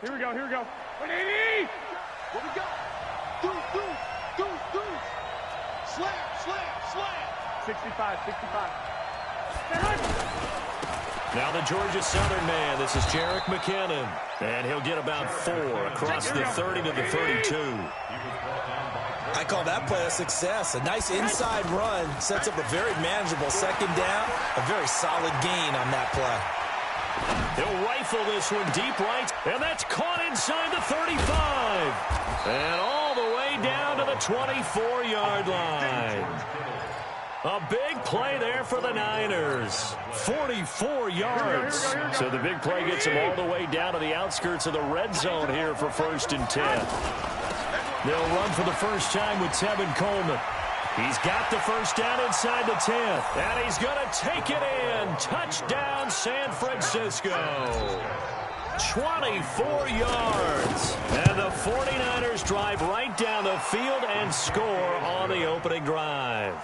Here we go, here we go. 180! Here we go. Do. Slam. 65. Now the Georgia Southern man, this is Jarek McKinnon. And he'll get about 4 across the 30 to the 32. I call that play a success. A nice inside run sets up a very manageable second down. A very solid gain on that play. He'll rifle this one deep right, and that's caught inside the 35. And all the way down to the 24-yard line. A big play there for the Niners. 44 yards. So the big play gets him all the way down to the outskirts of the red zone here for 1st and 10. They'll run for the first time with Tevin Coleman. He's got the first down inside the 10th. And he's going to take it in. Touchdown, San Francisco. 24 yards. And the 49ers drive right down the field and score on the opening drive.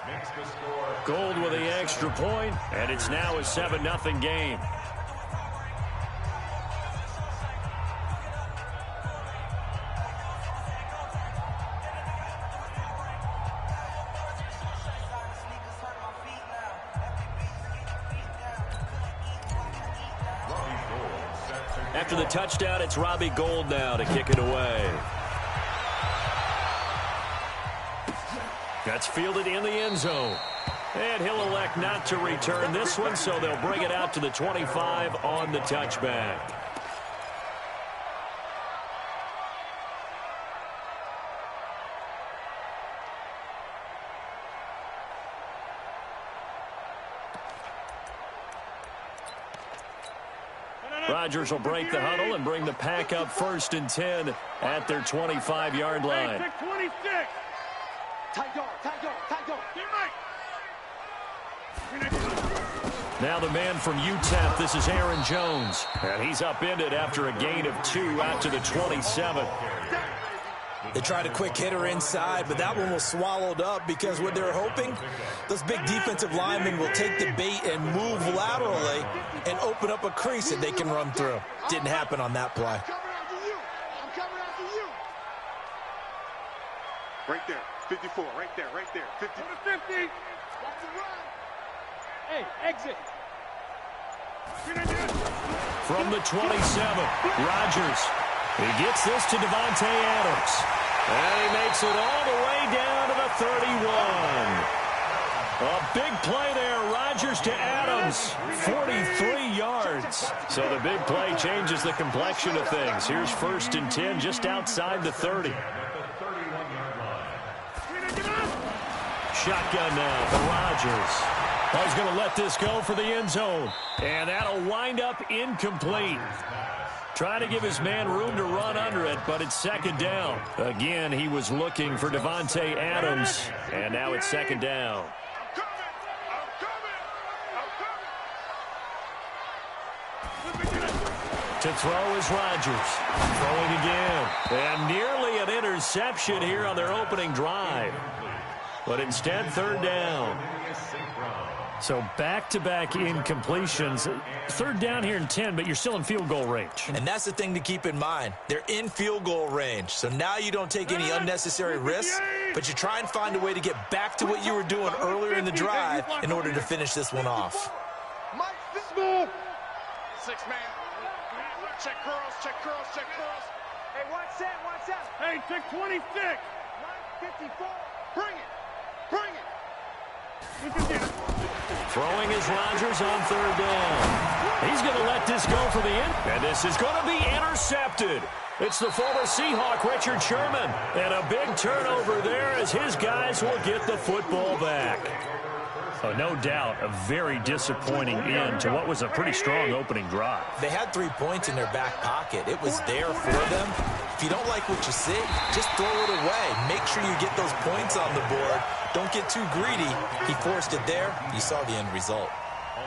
Gold with the extra point, and it's now a 7-0 game. After the touchdown, it's Robbie Gould now to kick it away. That's fielded in the end zone. And he'll elect not to return this one, so they'll bring it out to the 25 on the touchback. Rodgers will break the huddle and bring the pack up 1st and 10 at their 25-yard line. 26. Tight guard. Now the man from UTEP, this is Aaron Jones. And he's upended after a gain of 2 out to the 27. They tried a quick hitter inside, but that one was swallowed up because what they're hoping, those big defensive linemen will take the bait and move laterally and open up a crease that they can run through. Didn't happen on that play. I'm coming after you. Right there. 54. Right there. 50. 50. Hey, exit. From the 27, Rodgers. He gets this to Davante Adams. And he makes it all the way down to the 31. A big play there, Rodgers to Adams. 43 yards. So the big play changes the complexion of things. Here's 1st and 10 just outside the 30. Shotgun now for Rodgers. He's going to let this go for the end zone. And that'll wind up incomplete. Trying to give his man room to run under it, but it's 2nd down. Again, he was looking for Davante Adams, and now it's 2nd down. To throw is Rodgers. Throwing again. And nearly an interception here on their opening drive. But instead, 3rd down. So back-to-back incompletions. 3rd down here in 10, but you're still in field goal range. And that's the thing to keep in mind. They're in field goal range. So now you don't take any unnecessary risks, but you try and find a way to get back to what you were doing earlier in the drive in order to finish this one off. Mike, this move. 6-man. Check curls. Hey, watch that. Hey, check 26. 54. Bring it. Throwing is Rodgers on 3rd down. He's going to let this go for the end. And this is going to be intercepted. It's the former Seahawk, Richard Sherman. And a big turnover there as his guys will get the football back. Oh, no doubt, a very disappointing end to what was a pretty strong opening drive. They had 3 points in their back pocket. It was there for them. If you don't like what you see, just throw it away. Make sure you get those points on the board. Don't get too greedy. He forced it there. You saw the end result.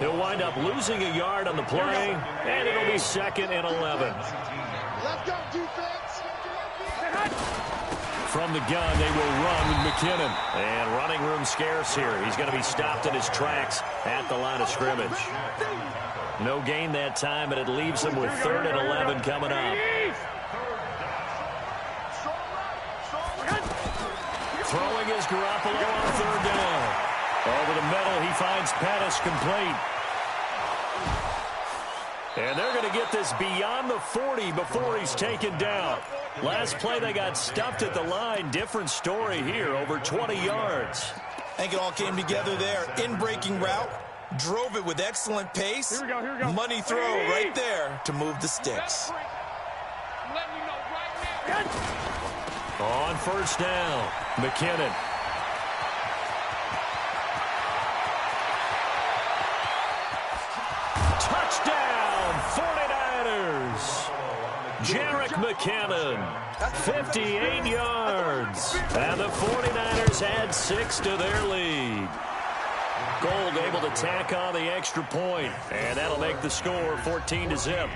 He'll wind up losing a yard on the play, and it'll be 2nd and 11. Let's go, defense. From the gun, they will run with McKinnon. And running room scarce here. He's going to be stopped in his tracks at the line of scrimmage. No gain that time, and it leaves him with 3rd and 11 coming up. Here's Garoppolo on third down. Over the middle, he finds Pettis complete. And they're going to get this beyond the 40 before he's taken down. Last play, they got stuffed at the line. Different story here, over 20 yards. I think it all came together there. In-breaking route, drove it with excellent pace. Here we go. Money throw right there to move the sticks. Let me know right now. On first down, McKinnon. Touchdown, 49ers. Jarek McKinnon, 58 yards. And the 49ers add 6 to their lead. Gold able to tack on the extra point, and that'll make the score 14-0.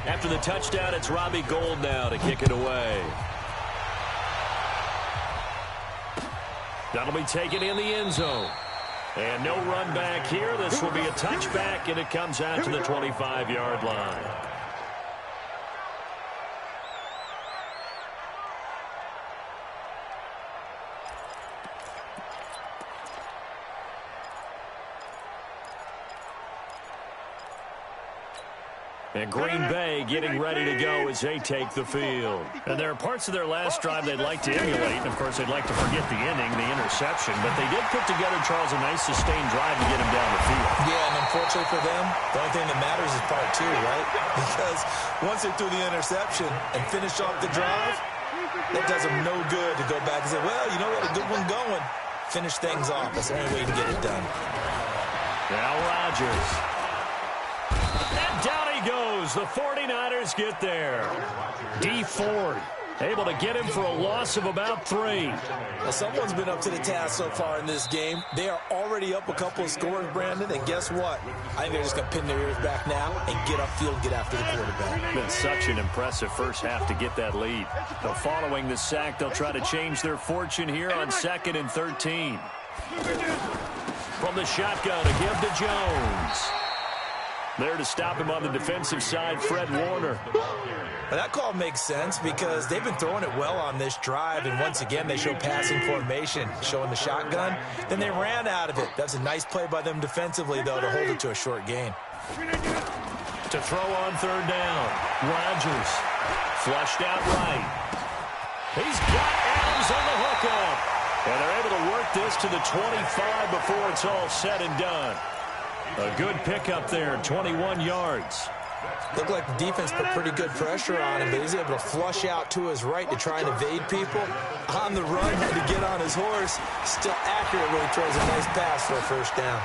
After the touchdown, it's Robbie Gould now to kick it away. That'll be taken in the end zone. And no run back here. This will be a touchback, and it comes out to the 25-yard line. And Green Bay getting ready to go as they take the field. And there are parts of their last drive they'd like to emulate. And, of course, they'd like to forget the inning, the interception. But they did put together, Charles, a nice sustained drive to get him down the field. Yeah, and unfortunately for them, the only thing that matters is part 2, right? Because once they threw the interception and finished off the drive, that does them no good to go back and say, well, you know what, a good one going. Finish things off. That's the only way to get it done. Now Rodgers. And down he goes. The 49ers get there. D Ford able to get him for a loss of about 3. Well, someone's been up to the task so far in this game. They are already up a couple of scores, Brandon, and guess what? I think they're just going to pin their ears back now and get upfield, get after the quarterback. Been such an impressive first half to get that lead. So following the sack, they'll try to change their fortune here on 2nd and 13. From the shotgun to give to Jones. There to stop him on the defensive side, Fred Warner. Well, that call makes sense because they've been throwing it well on this drive, and once again they show passing formation, showing the shotgun. Then they ran out of it. That's a nice play by them defensively, though, to hold it to a short gain. To throw on third down, Rodgers flushed out right. He's got Adams on the hookup, and they're able to work this to the 25 before it's all said and done. A good pickup there, 21 yards. Looked like the defense put pretty good pressure on him, but he's able to flush out to his right to try and evade people. On the run, had to get on his horse. Still accurate when he throws a nice pass for a first down.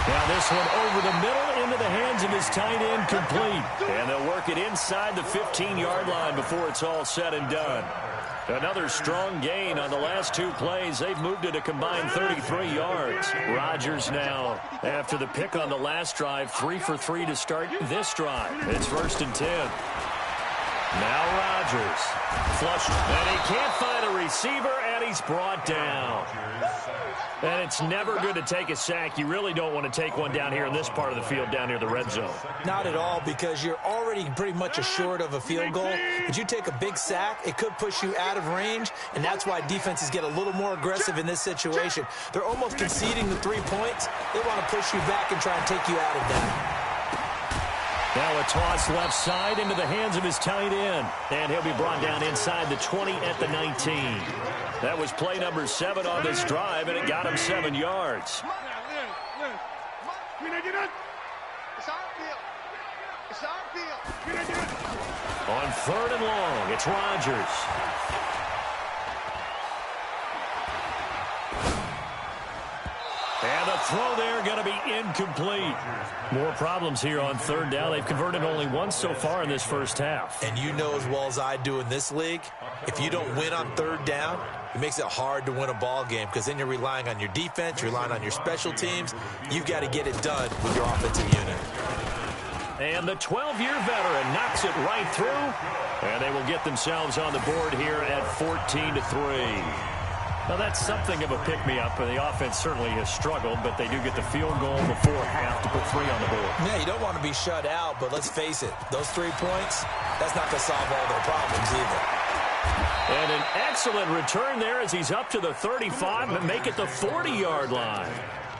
Now this one over the middle into the hands of his tight end, complete. And they'll work it inside the 15-yard line before it's all said and done. Another strong gain on the last 2 plays. They've moved it a combined 33 yards. Rodgers now, after the pick on the last drive, 3 for 3 to start this drive. It's 1st and 10. Now Rodgers flushed, and he can't find a receiver, and he's brought down. And it's never good to take a sack. You really don't want to take one down here in this part of the field, down near the red zone. Not at all, because you're already pretty much assured of a field goal. But you take a big sack, it could push you out of range, and that's why defenses get a little more aggressive in this situation. They're almost conceding the 3 points. They want to push you back and try and take you out of that. Now a toss left side into the hands of his tight end. And he'll be brought down inside the 20 at the 19. That was play number 7 on this drive, and it got him 7 yards. On 3rd and long, it's Rodgers. And the throw there going to be incomplete. More problems here on 3rd down. They've converted only once so far in this first half. And you know as well as I do in this league, if you don't win on 3rd down, it makes it hard to win a ball game because then you're relying on your defense, you're relying on your special teams. You've got to get it done with your offensive unit. And the 12-year veteran knocks it right through. And they will get themselves on the board here at 14-3. Well, that's something of a pick-me-up, and the offense certainly has struggled, but they do get the field goal before half to put 3 on the board. Yeah, you don't want to be shut out, but let's face it, those 3 points, that's not going to solve all their problems either. And an excellent return there as he's up to the 35 and make it the 40-yard line.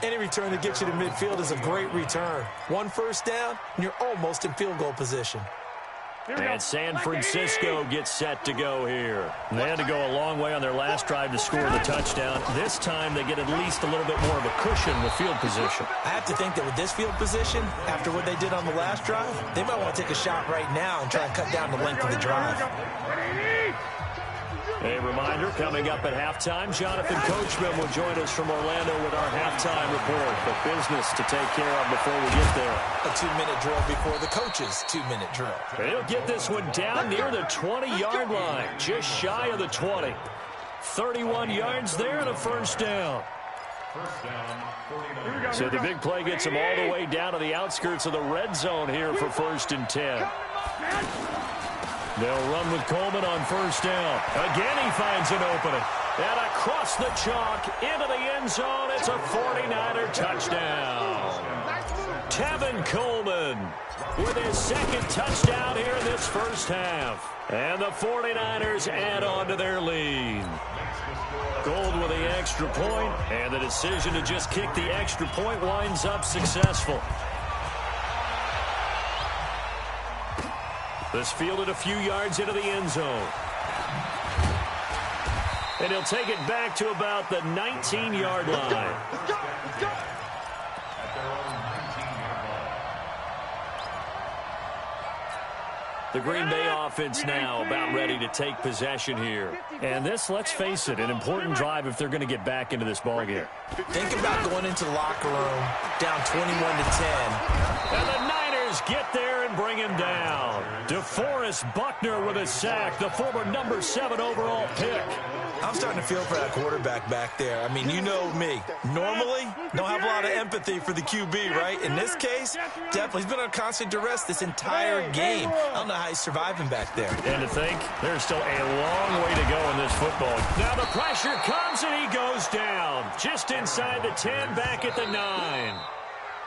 Any return that gets you to midfield is a great return. 1 first down, and you're almost in field goal position. And San Francisco gets set to go here. They had to go a long way on their last drive to score the touchdown. This time they get at least a little bit more of a cushion with field position. I have to think that with this field position, after what they did on the last drive, they might want to take a shot right now and try and cut down the length of the drive. A reminder, coming up at halftime, Jonathan Coachman will join us from Orlando with our halftime report. But business to take care of before we get there. A 2-minute drill before the coach's 2-minute drill. He'll get this one down near the 20-yard line, just shy of the 20. 31 yards there and a first down. So the big play gets him all the way down to the outskirts of the red zone here for 1st and 10. They'll run with Coleman on first down. Again, he finds an opening. And across the chalk into the end zone. It's a 49er touchdown. Tevin Coleman with his 2nd touchdown here in this first half. And the 49ers add on to their lead. Gold with the extra point, and the decision to just kick the extra point winds up successful. This fielded a few yards into the end zone. And he'll take it back to about the 19-yard line. The Green Bay offense now about ready to take possession here. And this, let's face it, an important drive if they're going to get back into this ballgame. Think about going into the locker room down 21-10. And the Niners get there and bring him down. DeForest Buckner with a sack, the former number 7 overall pick. I'm starting to feel for that quarterback back there. I mean, you know me. Normally, don't have a lot of empathy for the QB, right? In this case, definitely. He's been on constant duress this entire game. I don't know how he's surviving back there. And to think, there's still a long way to go in this football. Now the pressure comes and he goes down. Just inside the 10, back at the 9.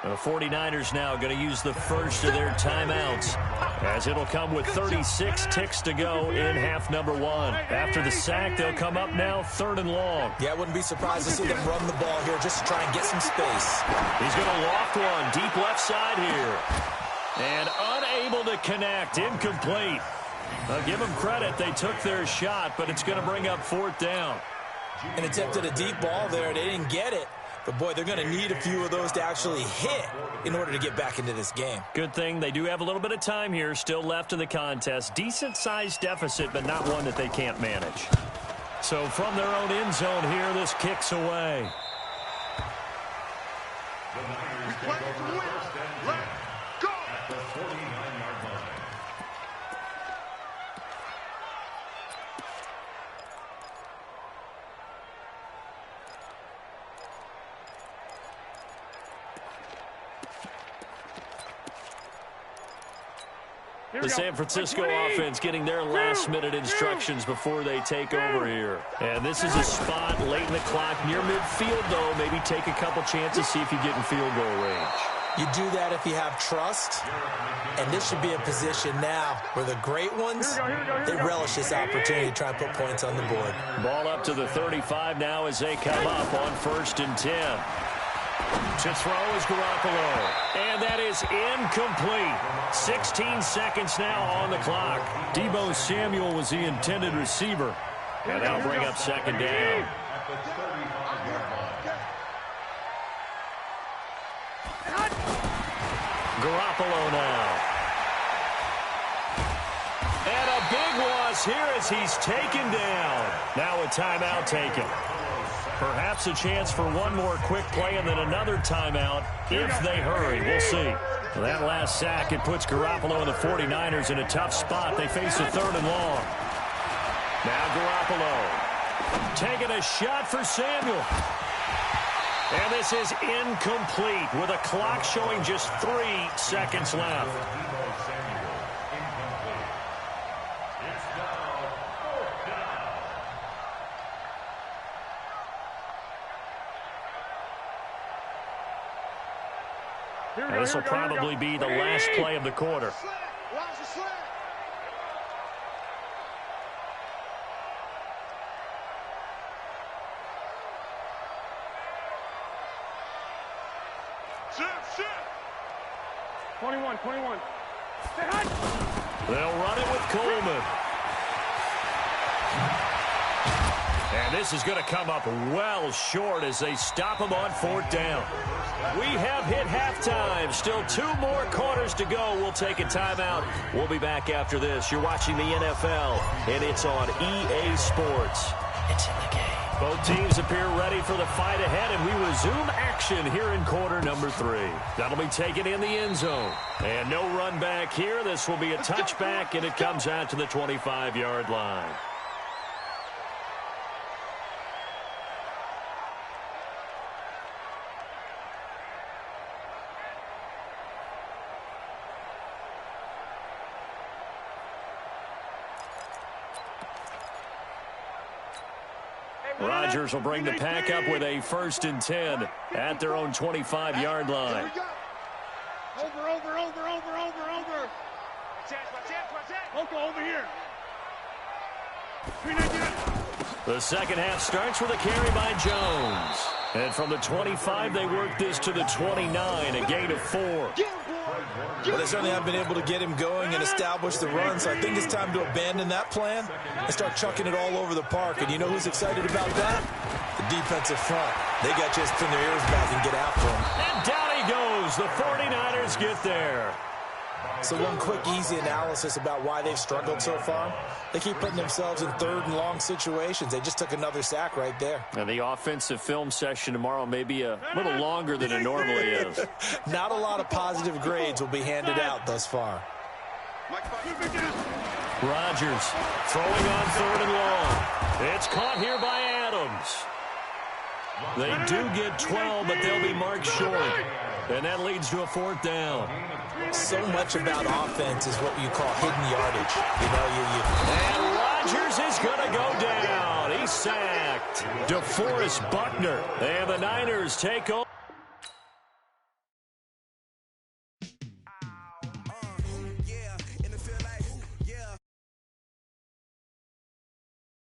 The 49ers now going to use the first of their timeouts, as it'll come with 36 ticks to go in half number 1. After the sack, they'll come up now 3rd and long. Yeah, I wouldn't be surprised to see them run the ball here just to try and get some space. He's going to loft one deep left side here. And unable to connect, incomplete. I'll give them credit, they took their shot, but it's going to bring up 4th down. And attempted a deep ball there, they didn't get it. But, boy, they're going to need a few of those to actually hit in order to get back into this game. Good thing they do have a little bit of time here still left in the contest. Decent-sized deficit, but not one that they can't manage. So from their own end zone here, this kicks away. The San Francisco offense getting their last-minute instructions before they take over here. And this is a spot late in the clock near midfield, though. Maybe take a couple chances, see if you get in field goal range. You do that if you have trust. And this should be a position now where the great ones, they relish this opportunity to try and put points on the board. Ball up to the 35 now as they come up on 1st and 10. To throw is Garoppolo. And that is incomplete. 16 seconds now on the clock. Deebo Samuel was the intended receiver. And that'll bring up 2nd down. Garoppolo now. And a big loss here as he's taken down. Now a timeout taken. Perhaps a chance for one more quick play and then another timeout if they hurry. We'll see. That last sack, it puts Garoppolo and the 49ers in a tough spot. They face a 3rd and long. Now Garoppolo taking a shot for Samuel. And this is incomplete with a clock showing just 3 seconds left. This will probably be the last play of the quarter. Watch the slant. Shift. 21. They'll run it with Coleman. And this is going to come up well short as they stop him on 4th down. We have hit halftime. Still 2 more quarters to go. We'll take a timeout. We'll be back after this. You're watching the NFL, and it's on EA Sports. It's in the game. Both teams appear ready for the fight ahead, and we resume action here in quarter number 3. That'll be taken in the end zone. And no run back here. This will be a touchback, and it comes out to the 25-yard line. Rodgers will bring the pack up with a 1st and 10 at their own 25-yard line. Over. Over here. The second half starts with a carry by Jones. And from the 25, they work this to the 29, a gain of 4. Well, they certainly have been able to get him going and establish the run, so I think it's time to abandon that plan and start chucking it all over the park. And you know who's excited about that? The defensive front. They got to just pin their ears back and get after him. And down he goes. The 49ers get there. So one quick, easy analysis about why they've struggled so far. They keep putting themselves in 3rd and long situations. They just took another sack right there. And the offensive film session tomorrow may be a little longer than it normally is. Not a lot of positive grades will be handed out thus far. Rodgers throwing on 3rd and long. It's caught here by Adams. They do get 12, but they'll be marked short. And that leads to a 4th down. So much about offense is what you call hidden yardage. And Rodgers is going to go down. He's sacked. DeForest Buckner. And the Niners take over.